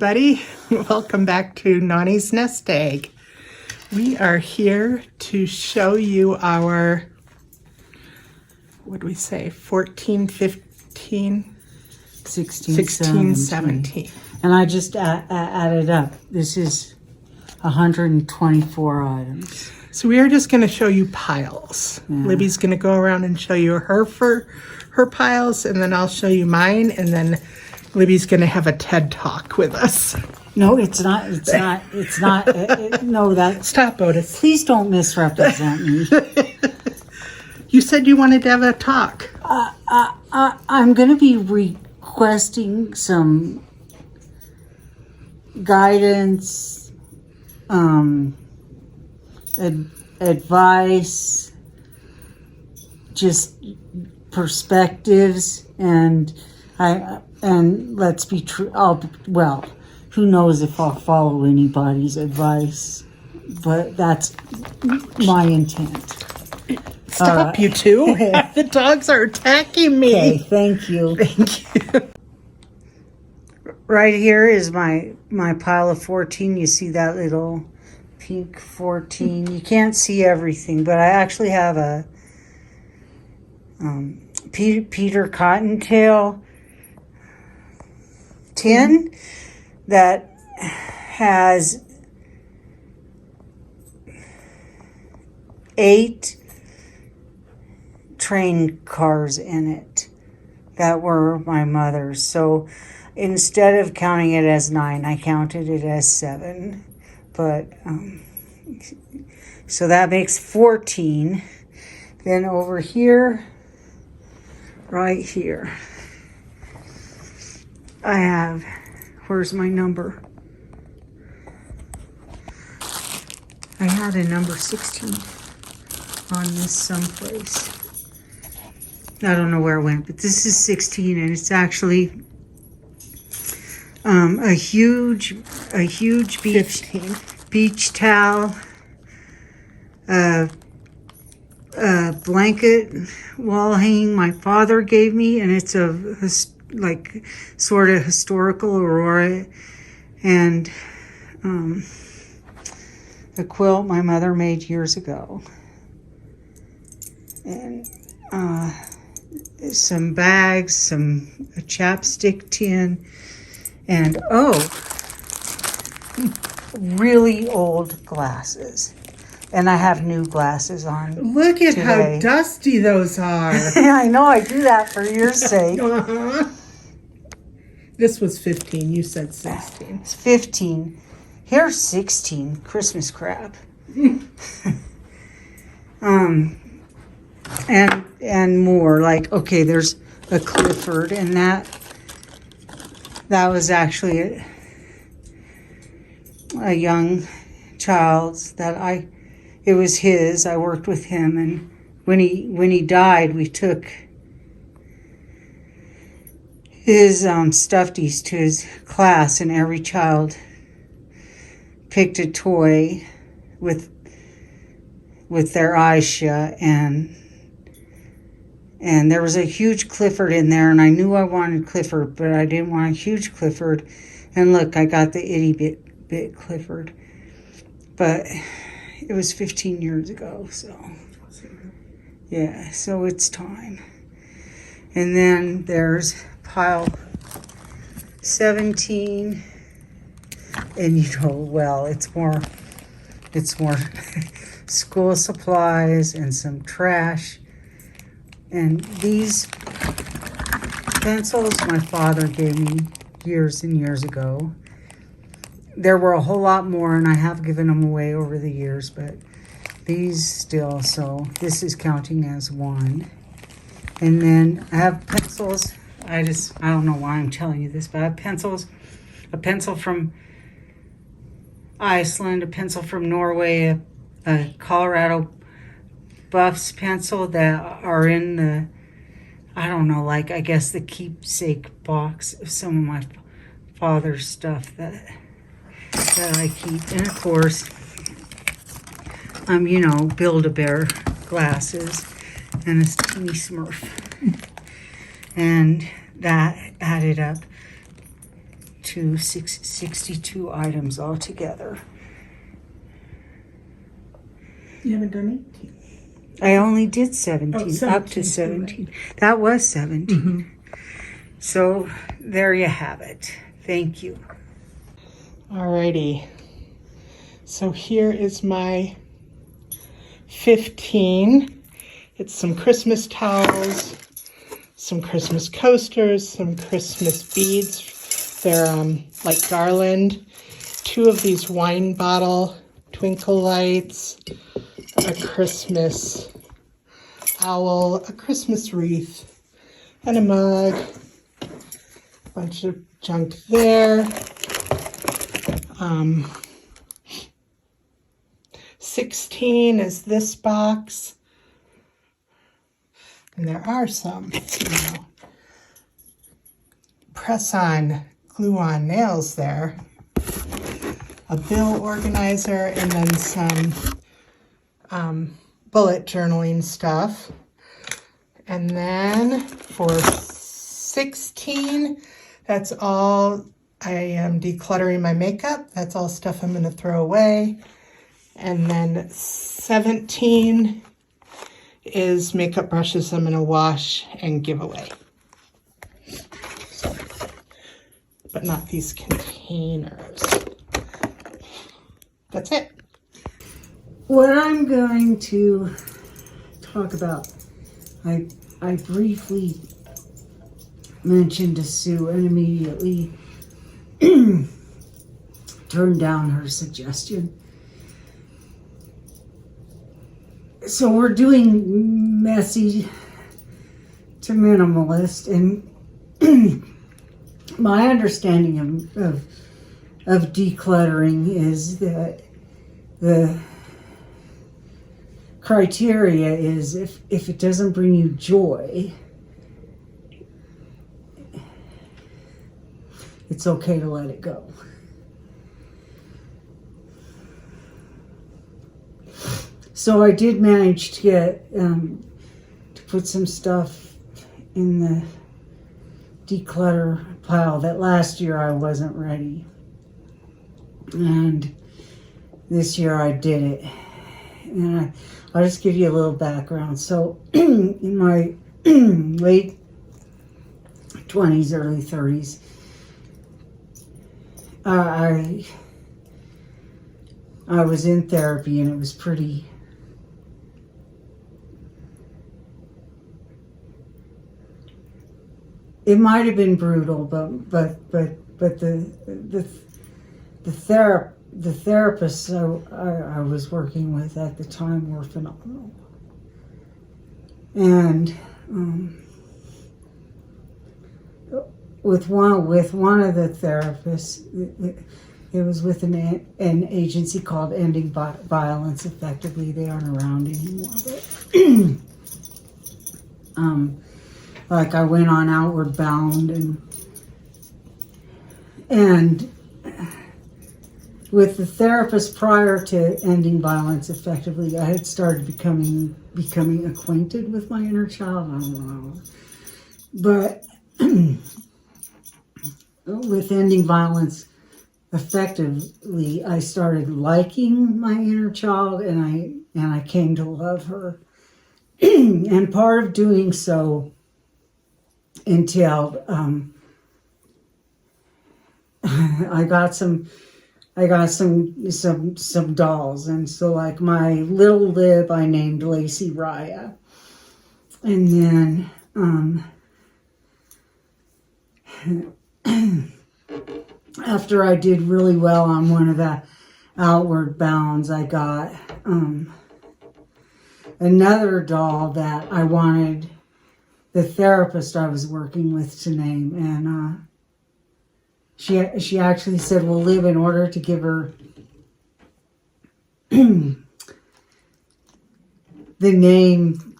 everybody. Welcome back to Nani's Nest Egg. We are here to show you our, what do we say, 14, 15, 16, 17. And I just added up. This is 124 items. So we are just going to show you piles. Yeah. Libby's going to go around and show you her piles, and then I'll show you mine, and then Libby's going to have a TED Talk with us. No, it's not. No, that. Stop, Otis. Please don't misrepresent me. You said you wanted to have a talk. I'm going to be requesting some guidance, advice, just perspectives, and let's be true. Who knows if I'll follow anybody's advice, but that's my intent. Stop, you two. The dogs are attacking me. Okay, thank you. Thank you. Right here is my pile of 14. You see that little pink 14? You can't see everything, but I actually have a Peter Cottontail tin that has 8 train cars in it that were my mother's. So instead of counting it as 9, I counted it as 7. But so that makes 14. Then over here, right here, I have, where's my number? I had a number 16 on this someplace. I don't know where it went, but this is 16, and it's actually a huge beach towel, a blanket wall hanging my father gave me, and it's like sort of historical aurora, and a quilt my mother made years ago, and some bags, a chapstick tin, and really old glasses. And I have new glasses on. Look at today. How dusty those are. I know, I do that for your sake. Uh-huh. This was 15. You said 16. It's 15. Here's 16. Christmas crap. And more. Like, okay, there's a Clifford, and that was actually a young child's that it was his. I worked with him, and when he died, we took his stuffies to his class, and every child picked a toy with their eyes shut, and there was a huge Clifford in there, and I knew I wanted Clifford, but I didn't want a huge Clifford. And look, I got the itty bit Clifford, but it was 15 years ago, so yeah, so it's time. And then there's pile 17, and it's more school supplies and some trash. And these pencils my father gave me years and years ago. There were a whole lot more, and I have given them away over the years, but these still, so this is counting as 1. And then I have pencils. I don't know why I'm telling you this, but I have pencils. A pencil from Iceland, a pencil from Norway, a Colorado Buffs pencil that are in the, I don't know, like I guess the keepsake box of some of my father's stuff that I keep. And of course, Build-A-Bear glasses and a teeny Smurf. And that added up to 62 items altogether. You haven't done 18. I only did 17, Oh, 17, up to 17. That was 17. Mm-hmm. So there you have it. Thank you. Alrighty. So here is my 15. It's some Christmas towels, some Christmas coasters, some Christmas beads. They're like garland. 2 of these wine bottle twinkle lights, a Christmas owl, a Christmas wreath, and a mug. Bunch of junk there. 16 is this box. And there are some, press-on, glue-on nails there. A bill organizer, and then some bullet journaling stuff. And then for 16, that's all. I am decluttering my makeup. That's all stuff I'm going to throw away. And then 17 is makeup brushes I'm going to wash and give away. But not these containers. That's it. What I'm going to talk about, I briefly mentioned to Sue and immediately turned down her suggestion. So we're doing messy to minimalist, and my understanding of decluttering is that the criteria is if it doesn't bring you joy, it's okay to let it go. So I did manage to get to put some stuff in the declutter pile that last year I wasn't ready, and this year I did it. And I'll just give you a little background. So in my late 20s, early 30s, I was in therapy, and it was pretty it might have been brutal, but the therapists I was working with at the time were phenomenal. And with one of the therapists, it was with an agency called Ending Violence Effectively. They aren't around anymore, but like I went on Outward Bound, and with the therapist prior to Ending Violence Effectively, I had started becoming acquainted with my inner child. I don't know, but with Ending Violence Effectively, I started liking my inner child, and I came to love her. And part of doing so entailed I got some dolls, and so like my little Lib I named Lacey Raya, and then after I did really well on one of the Outward Bounds, I got another doll that I wanted the therapist I was working with to name, and she actually said, well, Liv, in order to give her the name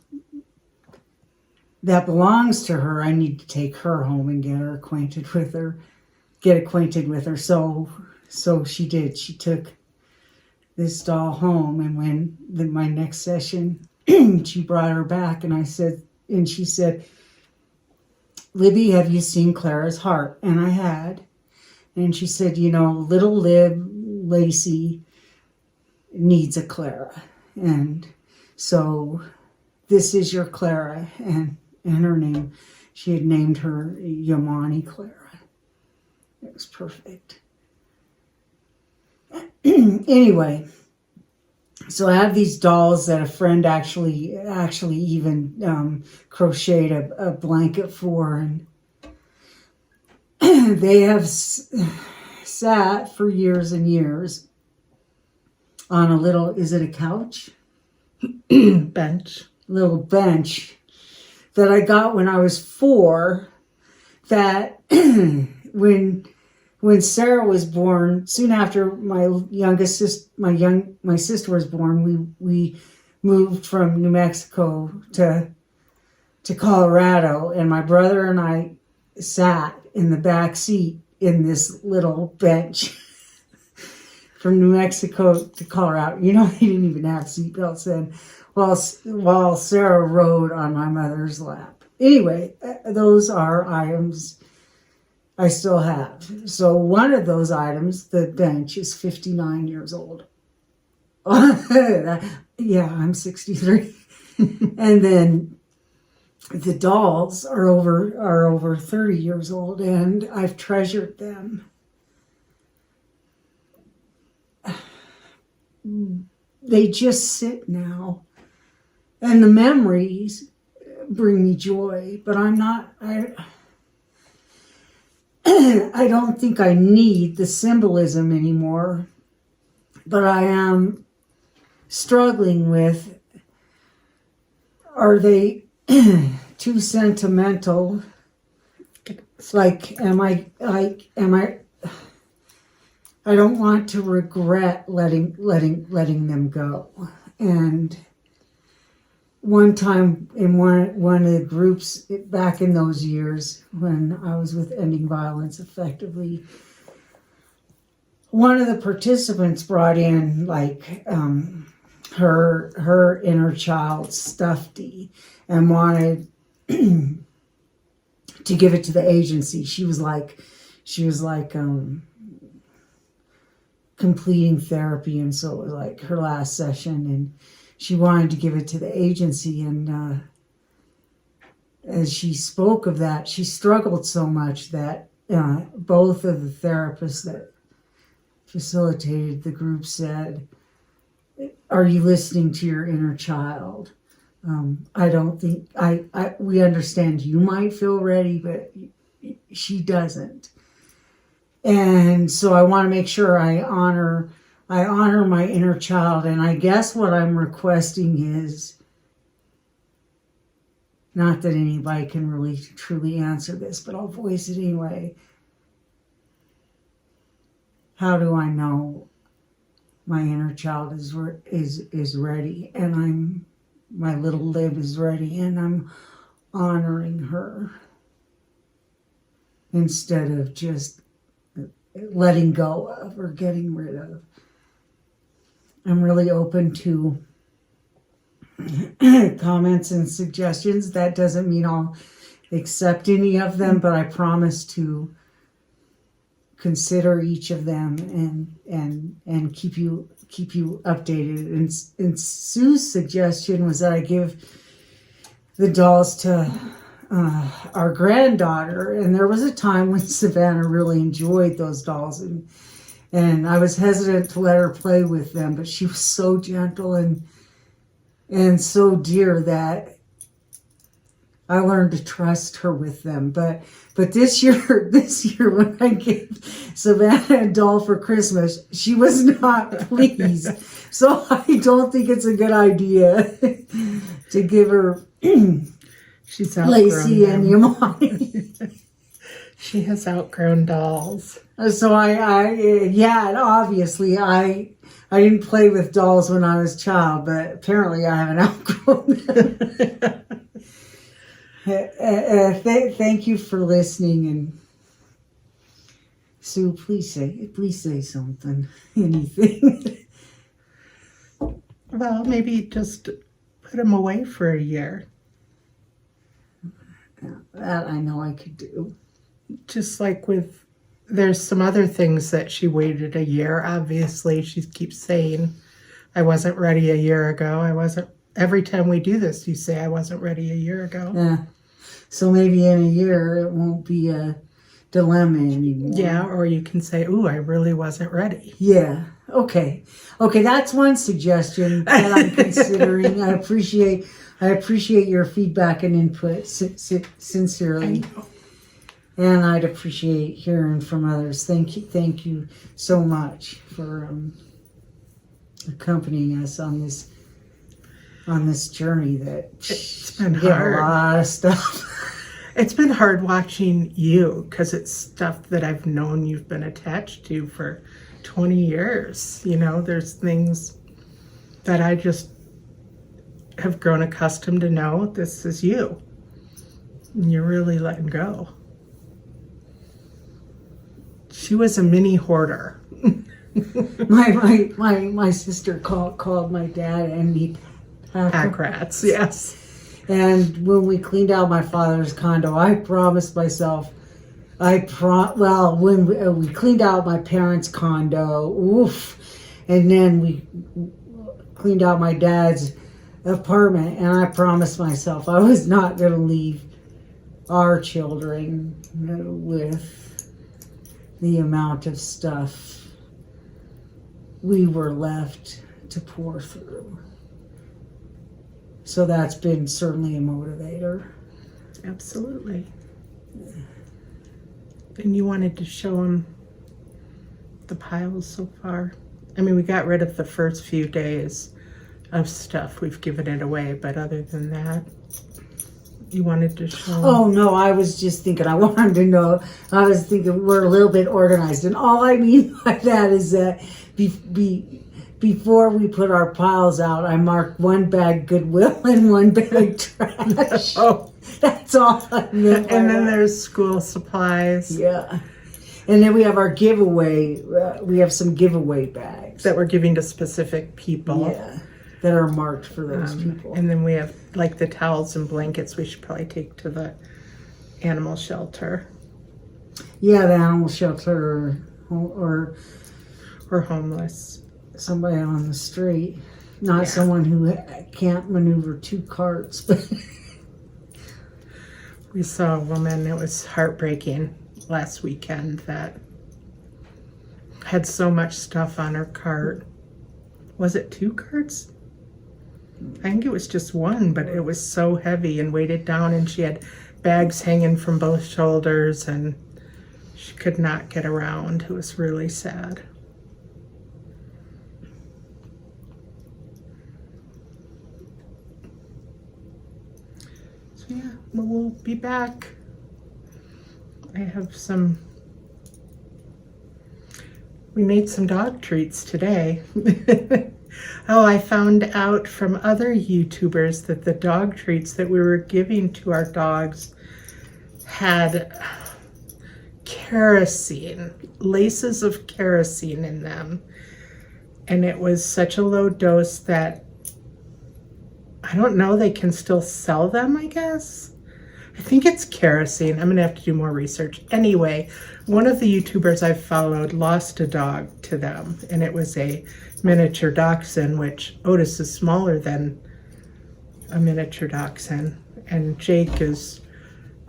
that belongs to her, I need to take her home and get acquainted with her. So she did. She took this doll home, and when my next session, she brought her back, and she said, Libby, have you seen Clara's heart? And I had. And she said, you know, little Lib Lacey needs a Clara. And so this is your Clara. And her name, she had named her Yamani Clara. It was perfect. Anyway, so I have these dolls that a friend actually even crocheted a blanket for, and they have sat for years and years on a little, is it a couch? Bench. Little bench that I got when I was 4, that when Sarah was born, soon after my sister was born, we moved from New Mexico to Colorado, and my brother and I sat in the back seat in this little bench from New Mexico to Colorado. You know, they didn't even have seatbelts then. While Sarah rode on my mother's lap. Anyway, those are items I still have. So one of those items, the bench, is 59 years old. Yeah, I'm 63. And then the dolls are over 30 years old, and I've treasured them. They just sit now. And the memories bring me joy, but I don't think I need the symbolism anymore, but I am struggling with, are they too sentimental? Like, I don't want to regret letting them go. And one time in one of the groups back in those years when I was with Ending Violence Effectively, one of the participants brought in like her inner child stuffy and wanted to give it to the agency. She was like completing therapy, and so it was like her last session, and she wanted to give it to the agency. And as she spoke of that, she struggled so much that both of the therapists that facilitated the group said, are you listening to your inner child? I don't think, we understand you might feel ready, but she doesn't. And so I want to make sure I honor my inner child. And I guess what I'm requesting is, not that anybody can really truly answer this, but I'll voice it anyway. How do I know my inner child is ready, and my little Lib is ready, and I'm honoring her instead of just letting go of or getting rid of? I'm really open to comments and suggestions. That doesn't mean I'll accept any of them, but I promise to consider each of them and keep you updated. And Sue's suggestion was that I give the dolls to our granddaughter, and there was a time when Savannah really enjoyed those dolls, and I was hesitant to let her play with them, but she was so gentle and so dear that I learned to trust her with them. But this year when I gave Savannah a doll for Christmas, she was not pleased. So I don't think it's a good idea to give her She's Lacey outgrown and them. Yamani. She has outgrown dolls. So and obviously I didn't play with dolls when I was a child, but apparently I haven't outgrown them. Thank you for listening, and Sue, please say something, anything. Well, maybe just put them away for a year. That I know I could do. Just like with there's some other things that she waited a year. Obviously, she keeps saying, I wasn't ready a year ago. I wasn't. Every time we do this, you say, I wasn't ready a year ago. Yeah. So maybe in a year, it won't be a dilemma anymore. Yeah, or you can say, ooh, I really wasn't ready. Yeah. Okay. Okay, that's one suggestion that I'm considering. I appreciate your feedback and input sincerely. And I'd appreciate hearing from others. Thank you so much for accompanying us on this journey that it's been hard. A lot of stuff. It's been hard watching you because it's stuff that I've known you've been attached to for 20 years. You know, there's things that I just have grown accustomed to know. This is you. And you're really letting go. She was a mini hoarder. my sister called my dad and me pack rats, yes. And when we cleaned out my father's condo, I promised myself, when we cleaned out my parents' condo, and then we cleaned out my dad's apartment, and I promised myself I was not going to leave our children with the amount of stuff we were left to pour through. So that's been certainly a motivator. Absolutely. And you wanted to show them the piles so far? I mean, we got rid of the first few days of stuff. We've given it away, but other than that, you wanted to show them? Oh, no, I was just thinking, I wanted to know. I was thinking we're a little bit organized. And all I mean by that is that before we put our piles out, I marked one bag Goodwill and one bag trash. Oh, that's all I meant. And then there's school supplies. Yeah. And then we have our giveaway. We have some giveaway bags that we're giving to specific people. Yeah. That are marked for those people. And then we have like the towels and blankets we should probably take to the animal shelter. Yeah, the animal shelter or homeless. Somebody on the street, not someone who can't maneuver 2 carts. But we saw a woman, it was heartbreaking last weekend, that had so much stuff on her cart. Was it 2 carts? I think it was just one, but it was so heavy and weighted down, and she had bags hanging from both shoulders and she could not get around. It was really sad. Yeah, well, we'll be back. I have we made some dog treats today. Oh, I found out from other YouTubers that the dog treats that we were giving to our dogs had kerosene, laces of kerosene in them. And it was such a low dose that I don't know, they can still sell them, I guess. I think it's kerosene. I'm going to have to do more research. Anyway, one of the YouTubers I've followed lost a dog to them, and it was a miniature dachshund, which Otis is smaller than a miniature dachshund, and Jake is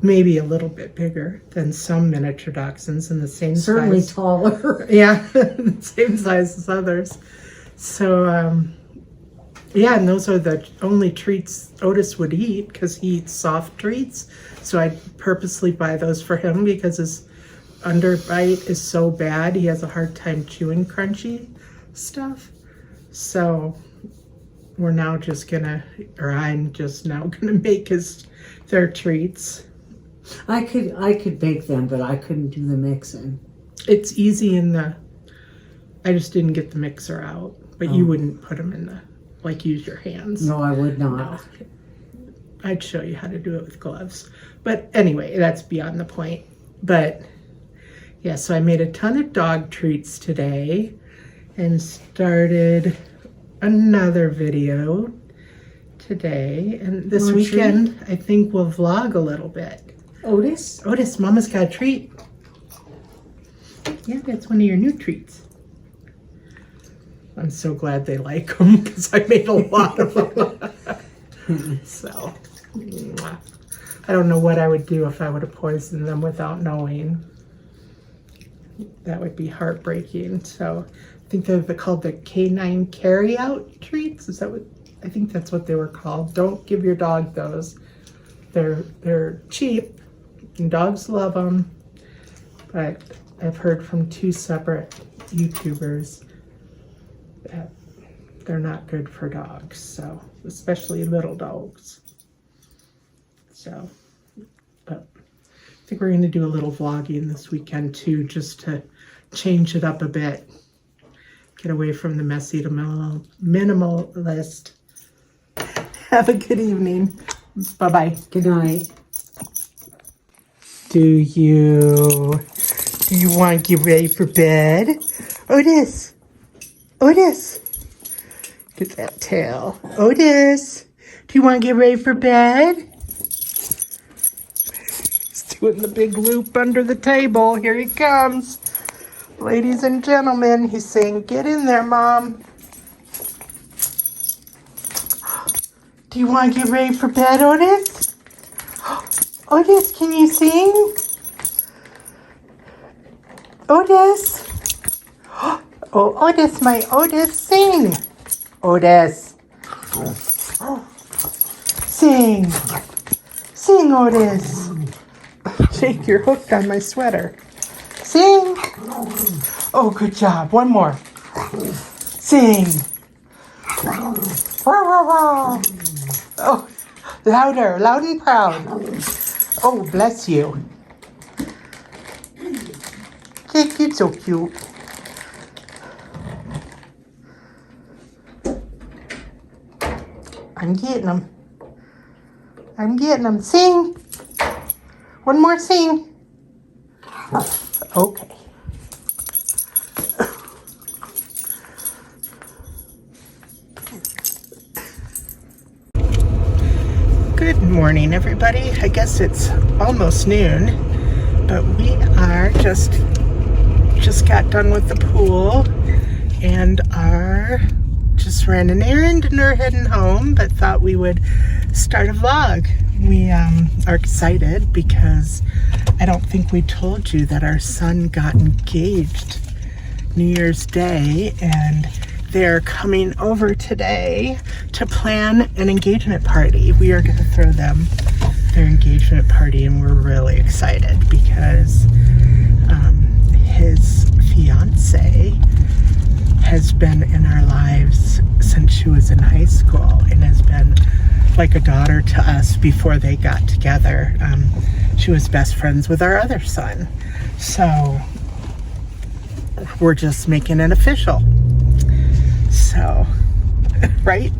maybe a little bit bigger than some miniature dachshunds in the same certainly size. Taller. Yeah, same size as others. So, yeah, and those are the only treats Otis would eat because he eats soft treats. So I purposely buy those for him because his underbite is so bad. He has a hard time chewing crunchy stuff. So we're now just gonna, or I'm just now gonna make their treats. I could bake them, but I couldn't do the mixing. It's easy I just didn't get the mixer out, but you wouldn't put them in use your hands. No, I would not. No. I'd show you how to do it with gloves. But anyway, that's beyond the point. But yeah, so I made a ton of dog treats today and started another video today. And this weekend, I think we'll vlog a little bit. Otis, Mama's got a treat. Yeah, that's one of your new treats. I'm so glad they like them because I made a lot of them. So, I don't know what I would do if I would have poisoned them without knowing. That would be heartbreaking. So, I think they're called the canine carryout treats. Is that what? I think that's what they were called. Don't give your dog those. They're cheap, and dogs love them. But I've heard from 2 separate YouTubers that they're not good for dogs, so especially little dogs. So, but I think we're going to do a little vlogging this weekend too, just to change it up a bit, get away from the messy to minimalist. Have a good evening. Bye-bye. Good night. Do you want to get ready for bed? Otis. Otis. Get that tail. Otis. Do you want to get ready for bed? He's doing the big loop under the table. Here he comes. Ladies and gentlemen, he's saying, get in there, Mom. Do you want to get ready for bed, Otis? Otis, can you sing? Otis. Oh, Otis, my Otis, sing. Otis. Sing. Sing, Otis. Jake, you're hooked on my sweater. Sing. Oh, good job. One more. Sing. Oh, louder, loud and proud. Oh, bless you. Jake, you're so cute. I'm getting them. I'm getting them. Sing. One more sing. Okay. Good morning, everybody. I guess it's almost noon, but we are just got done with the pool and are just ran an errand and are heading home, but thought we would start a vlog. We are excited because I don't think we told you that our son got engaged New Year's Day, and they're coming over today to plan an engagement party. We are going to throw them their engagement party, and we're really excited because his fiance has been in our lives since she was in high school and has been like a daughter to us before they got together. She was best friends with our other son. So we're just making it official. So, right?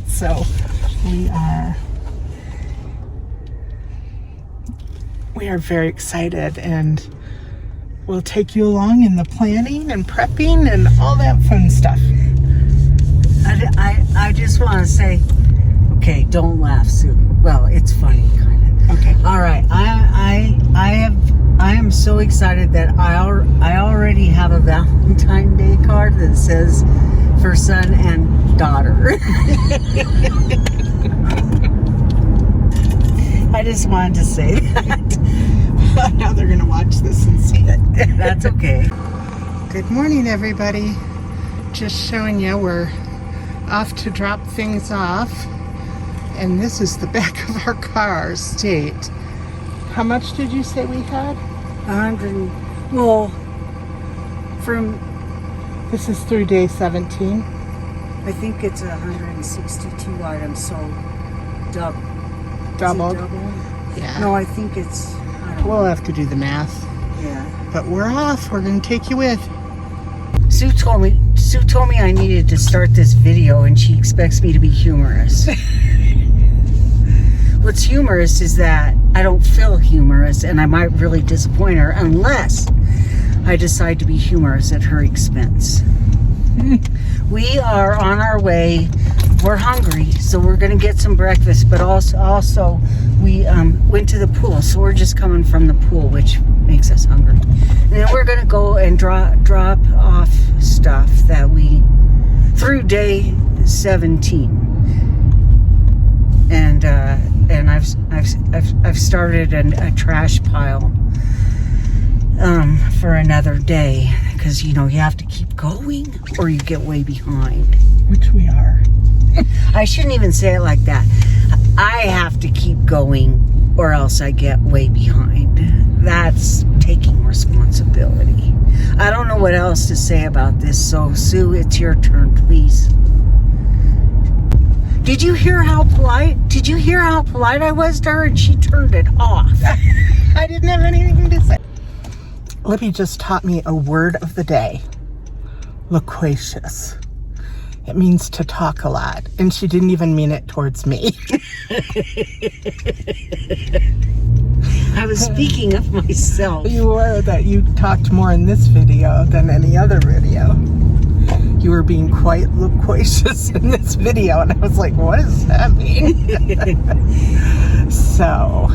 So we are very excited, and we'll take you along in the planning and prepping and all that fun stuff. I just want to say, okay, don't laugh, Sue. Well, it's funny, kind of. Okay. All right. I am so excited that I already have a Valentine's Day card that says for son and daughter. I just wanted to say that. Now they're going to watch this and see it. That's okay. Good morning, everybody. Just showing you we're off to drop things off. And this is the back of our car state. How much did you say we had? 100. Well, from This is through day 17. I think it's 162 items, so double. Doubled? Is it double? Yeah. No, I think it's. I don't We'll know. have to do the math. Yeah. But we're off. We're going to take you with. Sue told me I needed to start this video, and she expects me to be humorous. What's humorous is that I don't feel humorous, and I might really disappoint her unless I decide to be humorous at her expense. We are on our way we're hungry, so we're gonna get some breakfast. But also we went to the pool, so we're just coming from the pool, which makes us hungry. And then we're gonna go and drop off stuff that we through day 17. And I've started a trash pile for another day, because you have to keep going or you get way behind. Which we are. I shouldn't even say it like that. I have to keep going or else I get way behind. That's taking responsibility. I don't know what else to say about this, so Sue, it's your turn, please. Did you hear how polite I was to her, and she turned it off? I didn't have anything to say. Libby just taught me a word of the day. Loquacious. It means to talk a lot, and she didn't even mean it towards me. I was speaking of myself. You were, that you talked more in this video than any other video. You were being quite loquacious in this video, and I was like, what does that mean? So,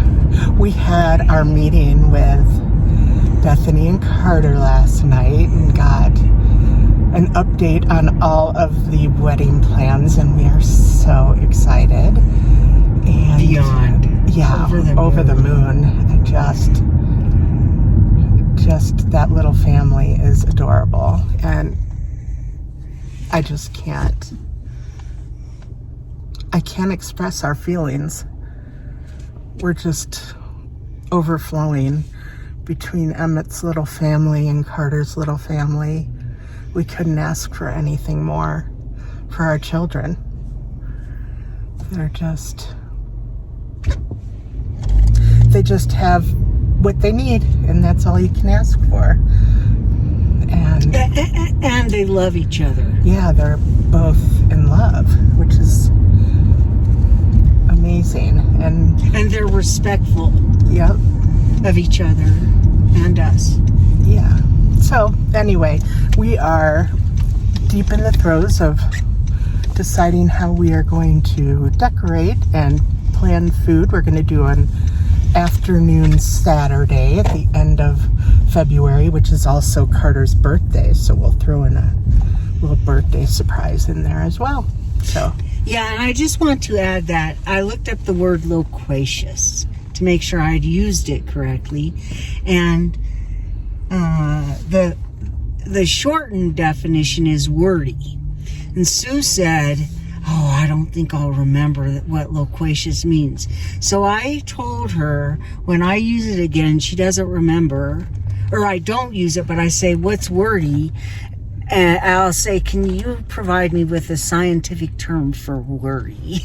we had our meeting with Bethany and Carter last night and got an update on all of the wedding plans, and we are so excited. And beyond. Yeah, over the moon. Just that little family is adorable, and I just can't express our feelings. We're just overflowing between Emmett's little family and Carter's little family. We couldn't ask for anything more for our children. They just have what they need, and that's all you can ask for. And they love each other. Yeah, they're both in love, which is amazing. And they're respectful. Yep. Of each other and us. Yeah. So anyway, we are deep in the throes of deciding how we are going to decorate and plan food. We're going to do an afternoon Saturday at the end of February, which is also Carter's birthday, so we'll throw in a little birthday surprise in there as well. So yeah, and I just want to add that I looked up the word loquacious to make sure I'd used it correctly, and the shortened definition is wordy. And Sue said, oh, I don't think I'll remember what loquacious means. So I told her when I use it again, she doesn't remember, or I don't use it, but I say, what's wordy? And I'll say, can you provide me with a scientific term for worry?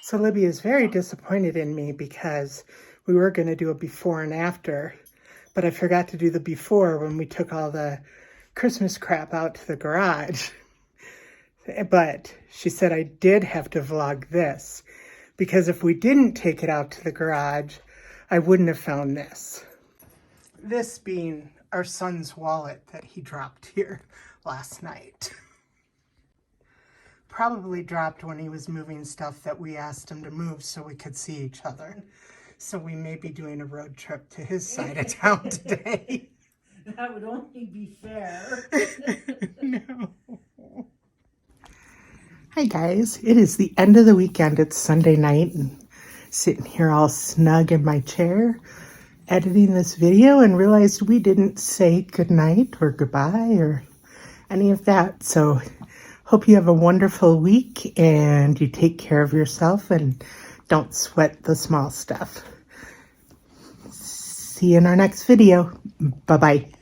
So Libby is very disappointed in me because we were going to do a before and after, but I forgot to do the before when we took all the Christmas crap out to the garage. But she said I did have to vlog this because if we didn't take it out to the garage, I wouldn't have found this. This being our son's wallet that he dropped here last night. Probably dropped when he was moving stuff that we asked him to move so we could see each other. So we may be doing a road trip to his side of town today. That would only be fair. No. Hi guys, it is the end of the weekend. It's Sunday night and sitting here all snug in my chair editing this video and realized we didn't say goodnight or goodbye or any of that. So hope you have a wonderful week and you take care of yourself and don't sweat the small stuff. See you in our next video. Bye-bye.